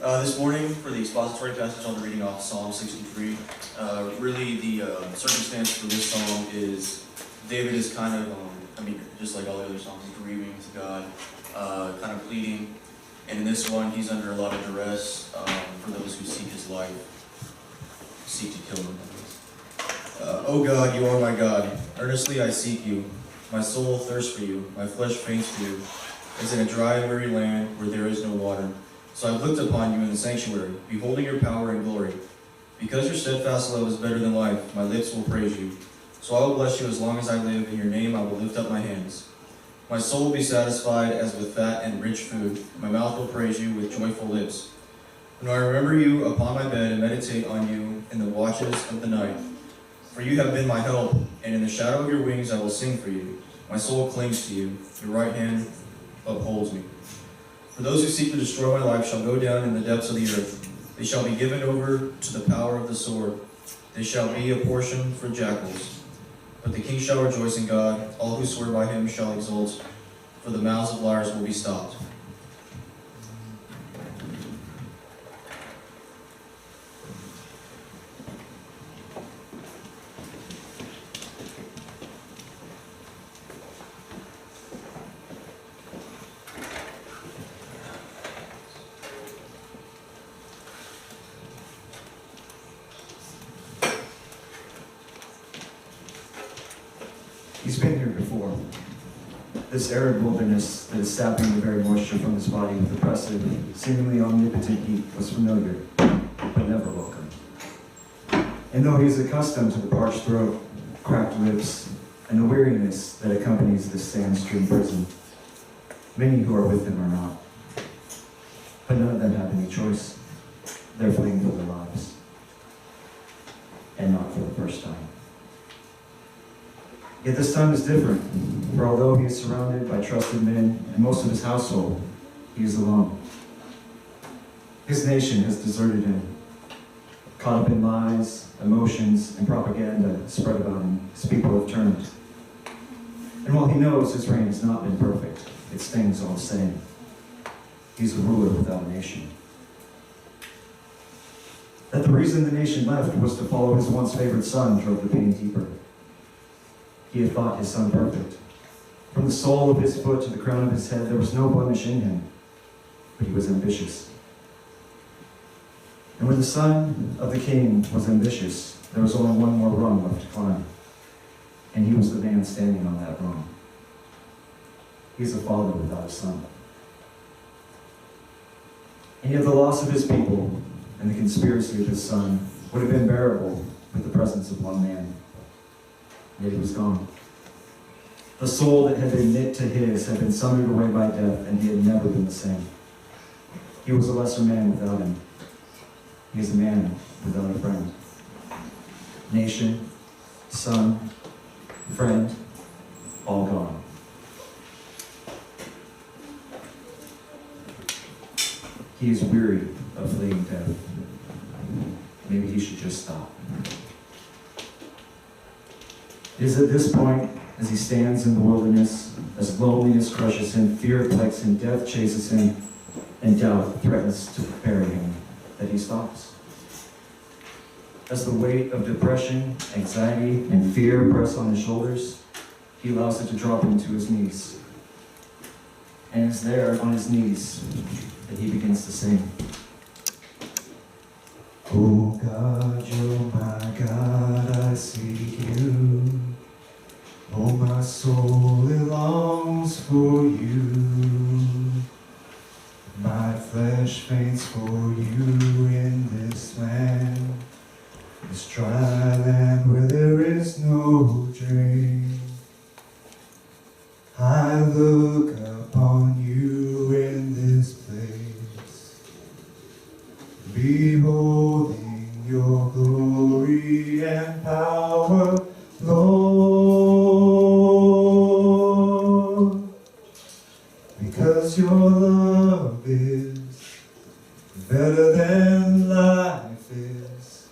This morning, for the expository passage, I'll be reading off Psalm 63. Really, the circumstance for this psalm is David is kind of, just like all the other psalms, grieving to God, kind of pleading. And in this one, he's under a lot of duress for those who seek his life, seek to kill him. O God, you are my God. Earnestly I seek you. My soul thirsts for you. My flesh faints for you, as in a dry and weary land where there is no water. So I have looked upon you in the sanctuary, beholding your power and glory. Because your steadfast love is better than life, my lips will praise you. So I will bless you as long as I live. In your name I will lift up my hands. My soul will be satisfied as with fat and rich food. My mouth will praise you with joyful lips. When I remember you upon my bed and meditate on you in the watches of the night. For you have been my help, and in the shadow of your wings I will sing for you. My soul clings to you. Your right hand upholds me. For those who seek to destroy my life shall go down in the depths of the earth. They shall be given over to the power of the sword. They shall be a portion for jackals. But the king shall rejoice in God. All who swear by him shall exult, for the mouths of liars will be stopped. He's been here before. This arid wilderness that is sapping the very moisture from his body with oppressive, seemingly omnipotent heat was familiar, but never welcome. And though he is accustomed to the parched throat, cracked lips, and the weariness that accompanies this sandstream prison, many who are with him are not. But none of them have any choice. They're fleeing for their lives. And not for the first time. Yet this time is different, for although he is surrounded by trusted men and most of his household, he is alone. His nation has deserted him, caught up in lies, emotions, and propaganda spread about him, his people have turned. And while he knows his reign has not been perfect, it stings all the same. He's a ruler without a nation. That the reason the nation left was to follow his once favored son drove the pain deeper. He had thought his son perfect. From the sole of his foot to the crown of his head, there was no blemish in him, but he was ambitious. And when the son of the king was ambitious, there was only one more rung left to climb, and he was the man standing on that rung. He's a father without a son. And yet the loss of his people and the conspiracy of his son would have been bearable with the presence of one man. Yet he was gone. The soul that had been knit to his had been sundered away by death, and he had never been the same. He was a lesser man without him. He is a man without a friend. Nation, son, friend, all gone. He is weary of fleeing death. Maybe he should just stop. It is at this point, as he stands in the wilderness, as loneliness crushes him, fear plagues him, death chases him, and doubt threatens to prepare him, that he stops. As the weight of depression, anxiety, and fear press on his shoulders, he allows it to drop him to his knees. And it's there, on his knees, that he begins to sing. Oh God, you're my God, I seek you. Oh, my soul, it longs for you. My flesh faints for you in this land, this dry land where there is no drink. I look upon you in this place, beholding your glory and power, Lord, because your love is better than life is,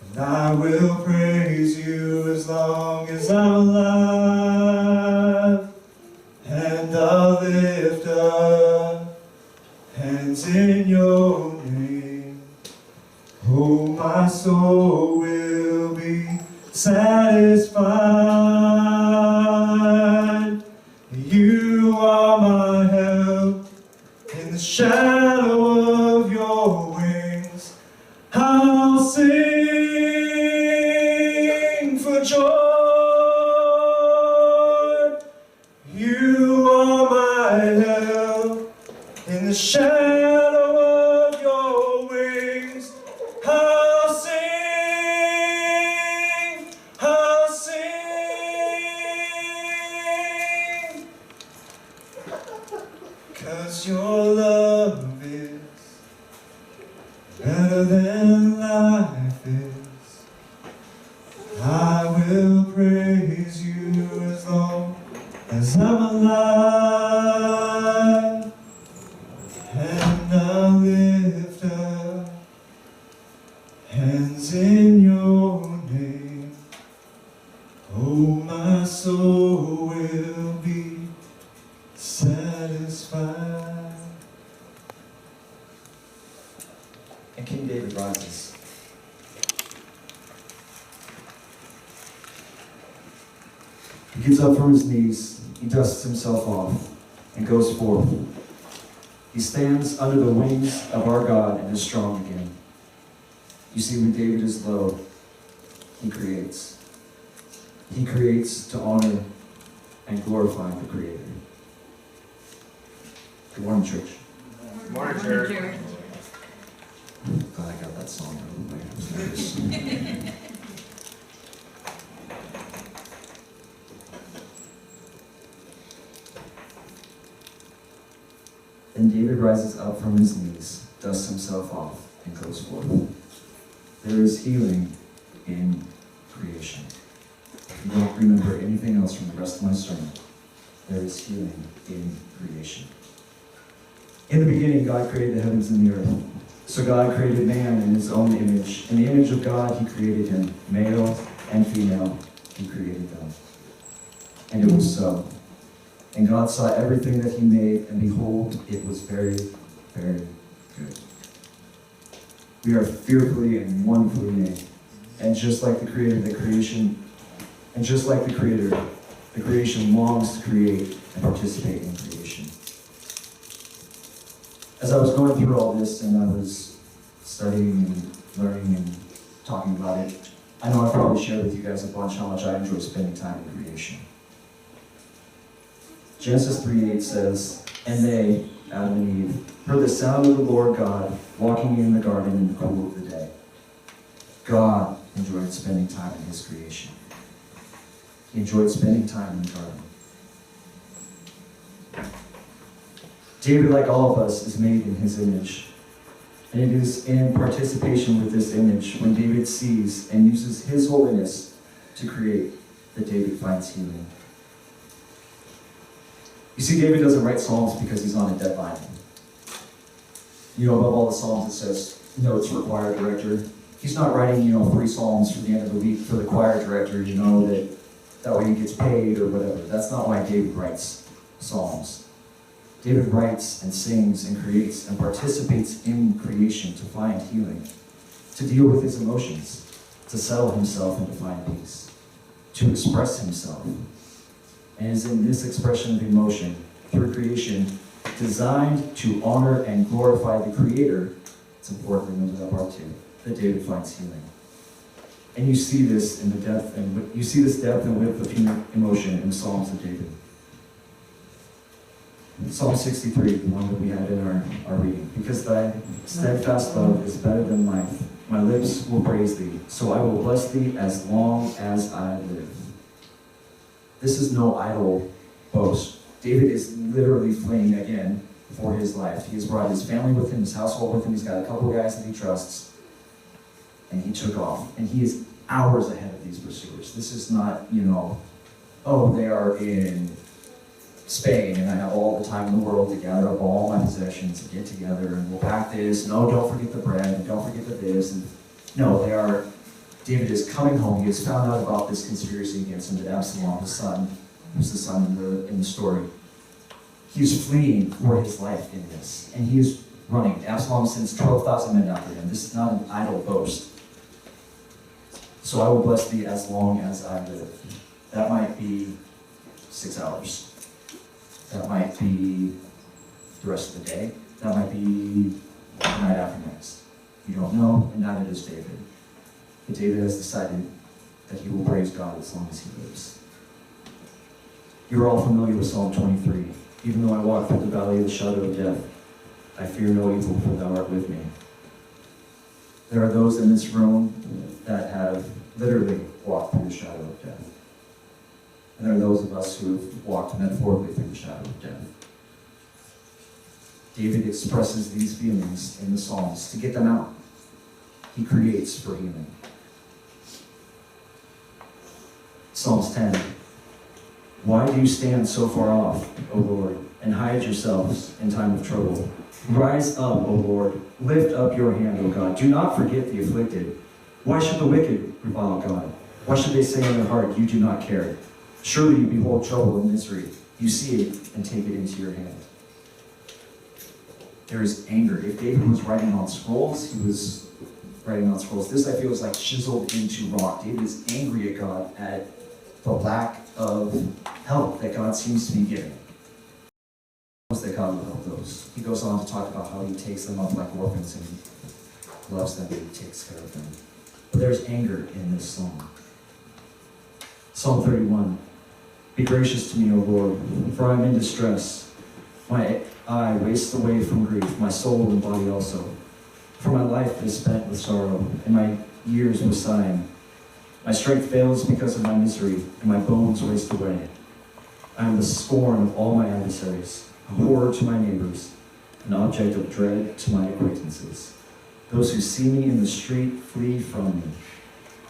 and I will praise you as long as I'm alive, and I'll lift up hands in your your name. Oh, my soul will be satisfied. You are my help in the shadow of your wings. I'll sing for joy. You are my help in the shadow of your wings. I'll sing, I'll sing, 'cause your love is better than life is. I will praise you as long as I'm alive, and I'll lift up hands in your name. Oh, my soul will be satisfied. And King David rises. He gets up from his knees, he dusts himself off, and goes forth. He stands under the wings of our God and is strong again. You see, when David is low, he creates. He creates to honor and glorify the Creator. Good morning, church. Good morning, Jared. Glad I got that song out of the way. I was nervous. Then David rises up from his knees, dusts himself off, and goes forth. There is healing in creation. If you don't remember anything else from the rest of my sermon, there is healing in creation. In the beginning, God created the heavens and the earth. So God created man in his own image. In the image of God, he created him. Male and female, he created them. And it was so. And God saw everything that he made, and behold, it was very, very good. We are fearfully and wonderfully made. And just like the Creator, the creation longs to create and participate in creation. As I was going through all this and I was studying and learning and talking about it, I know I probably shared with you guys a bunch how much I enjoy spending time in creation. Genesis 3:8 says, "And they, Adam and Eve, heard the sound of the Lord God walking in the garden in the cool of the day." God enjoyed spending time in his creation. He enjoyed spending time in the garden. David, like all of us, is made in his image. And it is in participation with this image when David sees and uses his holiness to create that David finds healing. You see, David doesn't write psalms because he's on a deadline. You know, above all the psalms it says, notes for choir director. He's not writing, 3 psalms for the end of the week for the choir director, that way he gets paid or whatever. That's not why David writes psalms. David writes and sings and creates and participates in creation to find healing, to deal with his emotions, to settle himself and to find peace, to express himself. And is in this expression of emotion, through creation, designed to honor and glorify the Creator. It's important to remember that part too, that David finds healing. And you see this in the depth and width of human emotion in the Psalms of David. Psalm 63, the one that we had in our reading. "Because thy steadfast love is better than life, my lips will praise thee, so I will bless thee as long as I live." This is no idle boast. David is literally fleeing again for his life. He has brought his family with him, his household with him. He's got a couple guys that he trusts. And he took off. And he is hours ahead of these pursuers. This is not, they are in Spain and I have all the time in the world to gather up all my possessions and get together and we'll pack this. And don't forget the bread and don't forget the this. And no, David is coming home. He has found out about this conspiracy against him that Absalom, his son, who's the son in the story, he is fleeing for his life in this. And he is running. Absalom sends 12,000 men after him. This is not an idle boast. So I will bless thee as long as I live. That might be 6 hours. That might be the rest of the day. That might be the night after next. You don't know, and neither does David. But David has decided that he will praise God as long as he lives. You're all familiar with Psalm 23. Even though I walk through the valley of the shadow of death, I fear no evil, for thou art with me. There are those in this room that have literally walked through the shadow of death. And there are those of us who have walked metaphorically through the shadow of death. David expresses these feelings in the Psalms to get them out. He creates for healing. Psalms 10. Why do you stand so far off, O Lord, and hide yourselves in time of trouble? Rise up, O Lord. Lift up your hand, O God. Do not forget the afflicted. Why should the wicked revile God? Why should they say in their heart, you do not care? Surely you behold trouble and misery. You see it and take it into your hand. There is anger. If David was writing on scrolls, he was writing on scrolls. This, I feel, is like chiseled into rock. David is angry at God at the lack of help that God seems to be giving. That God will help those. He goes on to talk about how he takes them up like orphans and loves them and takes care of them. But there's anger in this song. Psalm 31. Be gracious to me, O Lord, for I am in distress. My eye wastes away from grief, my soul and body also. For my life is spent with sorrow, and my years with sighing. My strength fails because of my misery, and my bones waste away. I am the scorn of all my adversaries, a horror to my neighbors, an object of dread to my acquaintances. Those who see me in the street flee from me.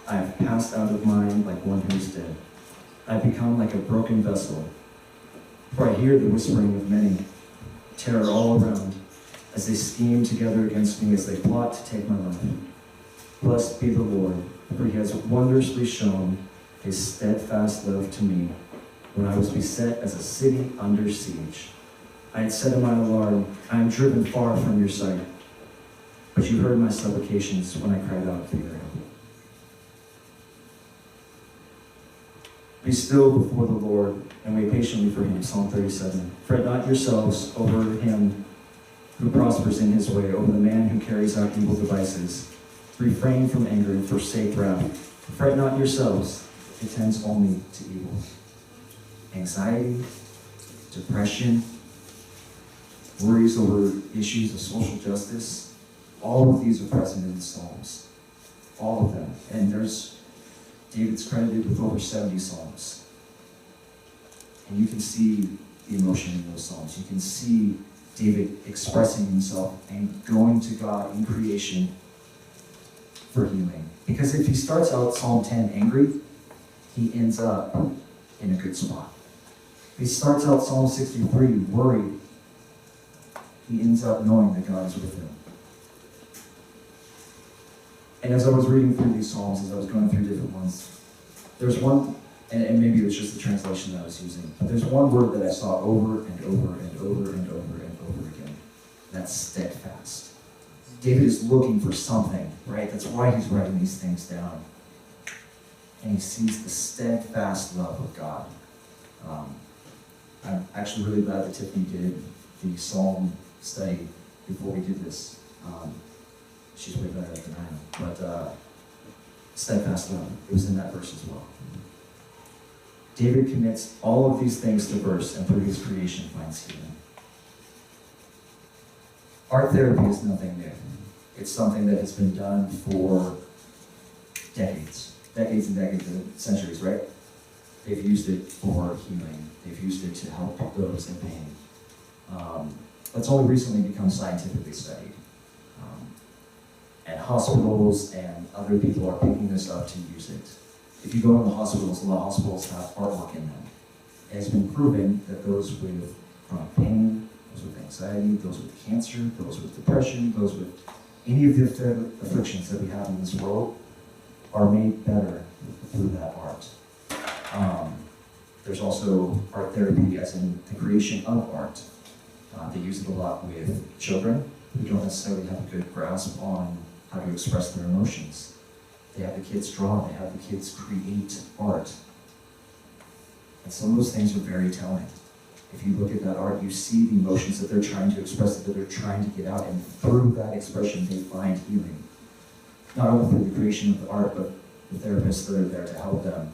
I have passed out of mind like one who is dead. I have become like a broken vessel. For I hear the whispering of many, terror all around, as they scheme together against me, as they plot to take my life. Blessed be the Lord, for he has wondrously shown his steadfast love to me when I was beset as a city under siege. I had said in my alarm, I am driven far from your sight. But you heard my supplications when I cried out for your help. Be still before the Lord and wait patiently for him. Psalm 37. Fret not yourselves over him who prospers in his way, over the man who carries out evil devices. Refrain from anger and forsake wrath. Fret not yourselves, it tends only to evil. Anxiety, depression, worries over issues of social justice, all of these are present in the Psalms. All of them. And David's credited with over 70 Psalms. And you can see the emotion in those Psalms. You can see David expressing himself and going to God in creation for healing. Because if he starts out Psalm 10 angry, he ends up in a good spot. If he starts out Psalm 63 worried, he ends up knowing that God is with him. And as I was reading through these Psalms, as I was going through different ones, there's one, and maybe it was just the translation that I was using, but there's one word that I saw over and over and over and over and over again. That's steadfast. David is looking for something, right? That's why he's writing these things down. And he sees the steadfast love of God. I'm actually really glad that Tiffany did the Psalm study before we did this. She's way better than I am. But steadfast love, it was in that verse as well. David commits all of these things to verse, and through his creation finds healing. Art therapy is nothing new. It's something that has been done for decades. Decades and decades, centuries, right? They've used it for healing. They've used it to help those in pain. That's only recently become scientifically studied. And hospitals and other people are picking this up to use it. If you go to the hospitals, a lot of hospitals have artwork in them. It has been proven that those with chronic pain, those with anxiety, those with cancer, those with depression, those with any of the afflictions that we have in this world are made better through that art. There's also art therapy as in the creation of art. They use it a lot with children. who don't necessarily have a good grasp on how to express their emotions. They have the kids draw, they have the kids create art. And some of those things are very telling. If you look at that art, you see the emotions that they're trying to express, that they're trying to get out, and through that expression, they find healing. Not only through the creation of the art, but the therapists that are there to help them.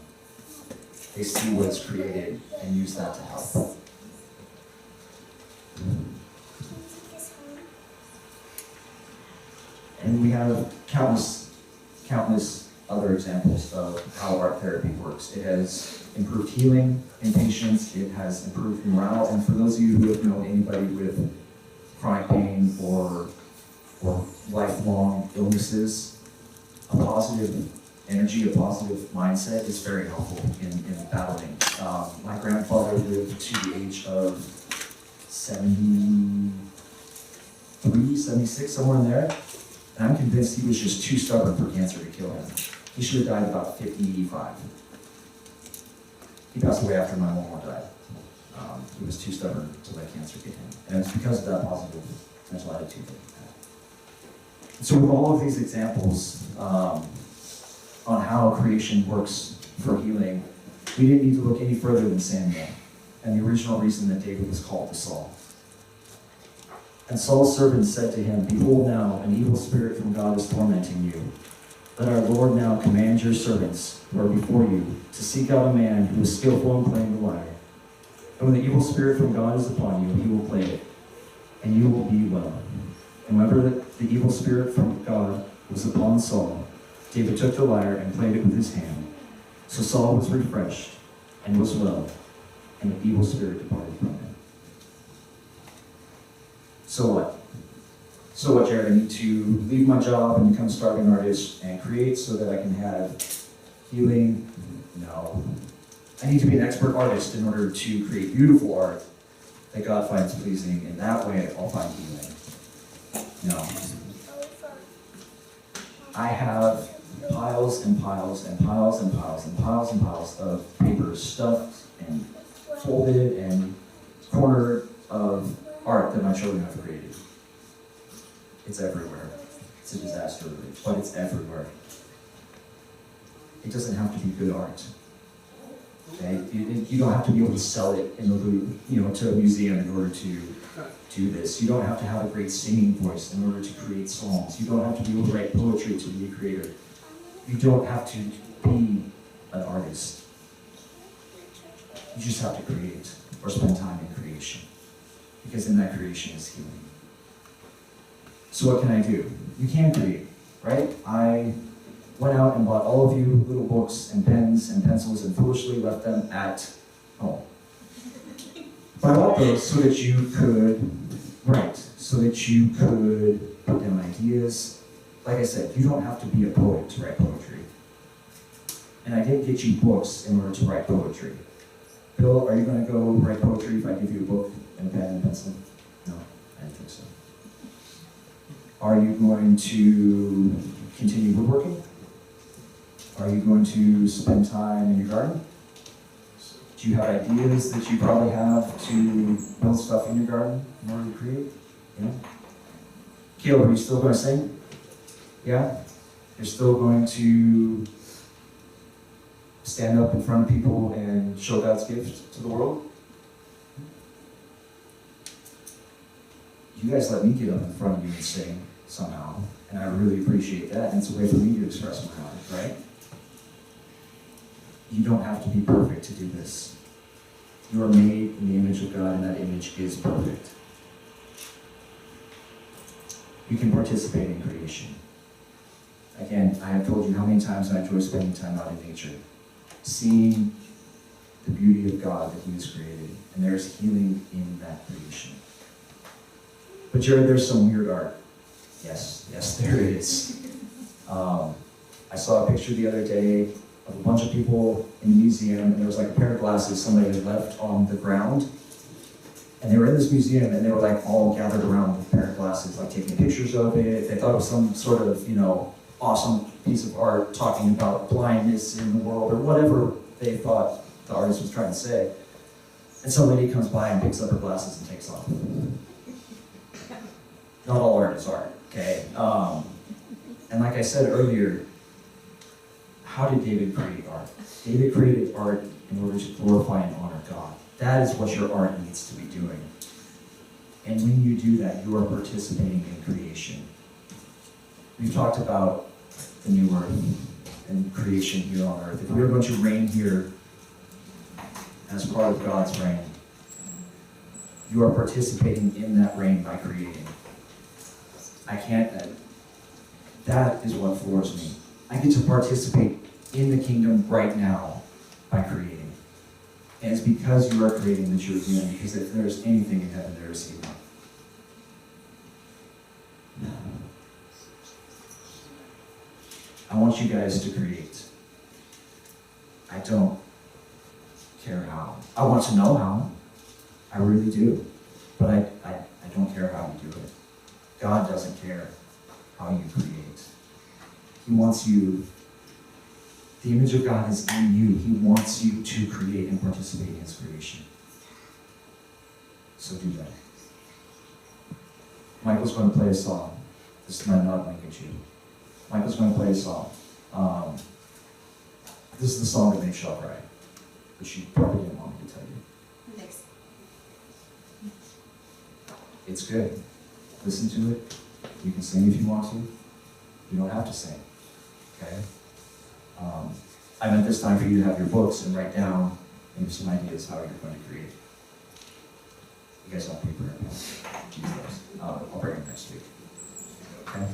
They see what's created and use that to help. And we have countless other examples of how art therapy works. It has improved healing in patients, it has improved morale, and for those of you who have known anybody with chronic pain or lifelong illnesses, a positive energy, a positive mindset is very helpful in battling. My grandfather lived to the age of 73, 76, somewhere in there. And I'm convinced he was just too stubborn for cancer to kill him. He should have died about 55. He passed away after my mom died. He was too stubborn to let cancer get him. And it's because of that positive mental attitude that he had. So with all of these examples on how creation works for healing, we didn't need to look any further than Samuel and the original reason that David was called to Saul. And Saul's servant said to him, "Behold now, an evil spirit from God is tormenting you. Let our Lord now command your servants who are before you to seek out a man who is skillful in playing the lyre. And when the evil spirit from God is upon you, he will play it, and you will be well." And whenever the evil spirit from God was upon Saul, David took the lyre and played it with his hand. So Saul was refreshed and was well, and the evil spirit departed from him. So what? So what, Jared? I need to leave my job and become a starving artist and create so that I can have healing? No. I need to be an expert artist in order to create beautiful art that God finds pleasing. In that way, I'll find healing. No. I have piles and piles and piles and piles and piles and piles of paper stuffed and folded and cornered of art that my children have created. It's everywhere. It's a disaster, but it's everywhere. It doesn't have to be good art. Okay? You don't have to be able to sell it in the loop, to a museum in order to do this. You don't have to have a great singing voice in order to create songs. You don't have to be able to write poetry to be a creator. You don't have to be an artist. You just have to create or spend time in creation. Because in that creation is healing. So what can I do? You can create, right? I went out and bought all of you little books and pens and pencils and foolishly left them at home. But I bought those so that you could write, so that you could put down ideas. Like I said, you don't have to be a poet to write poetry. And I didn't get you books in order to write poetry. Bill, are you going to go write poetry if I give you a book and a pen and a pencil? No, I didn't think so. Are you going to continue woodworking? Are you going to spend time in your garden? Do you have ideas that you probably have to build stuff in your garden in order to create? Yeah. Caleb, are you still going to sing? Yeah? You're still going to stand up in front of people and show God's gift to the world? You guys let me get up in front of you and sing somehow, and I really appreciate that, and it's a way for me to express my heart, right? You don't have to be perfect to do this. You are made in the image of God, and that image is perfect. You can participate in creation. Again, I have told you how many times I enjoy spending time out in nature, seeing the beauty of God that He has created, and there is healing in that creation. But Jared, there's some weird art. Yes, there is. I saw a picture the other day of a bunch of people in the museum, and there was like a pair of glasses somebody had left on the ground. And they were in this museum, and they were like all gathered around with a pair of glasses, like taking pictures of it. They thought it was some sort of, awesome piece of art talking about blindness in the world, or whatever they thought the artist was trying to say. And some lady comes by and picks up her glasses and takes off. not all art is art, okay? And like I said earlier, how did David create art? David created art in order to glorify and honor God. That is what your art needs to be doing. And when you do that, you are participating in creation. We've talked about the new earth and creation here on earth. If we are going to reign here as part of God's reign, you are participating in that reign by creating. That is what floors me. I get to participate in the kingdom right now by creating. And it's because you are creating that you're doing, because if there's anything in heaven, there is evil. I want you guys to create. I don't care how. I want to know how. I really do. But I don't care how you do it. God doesn't care how you create. He wants you, the image of God is in you. He wants you to create and participate in his creation. So do that. Michael's going to play a song. This is my nod wink at you. Michael's going to play a song. This is the song that makes Shaw cry, which you probably didn't want me to tell you. Next. It's good. Listen to it. You can sing if you want to. You don't have to sing. Okay? I meant this time for you to have your books and write down maybe some ideas how you're going to create. You guys have paper and pen. Use those. I'll bring them next week. Okay?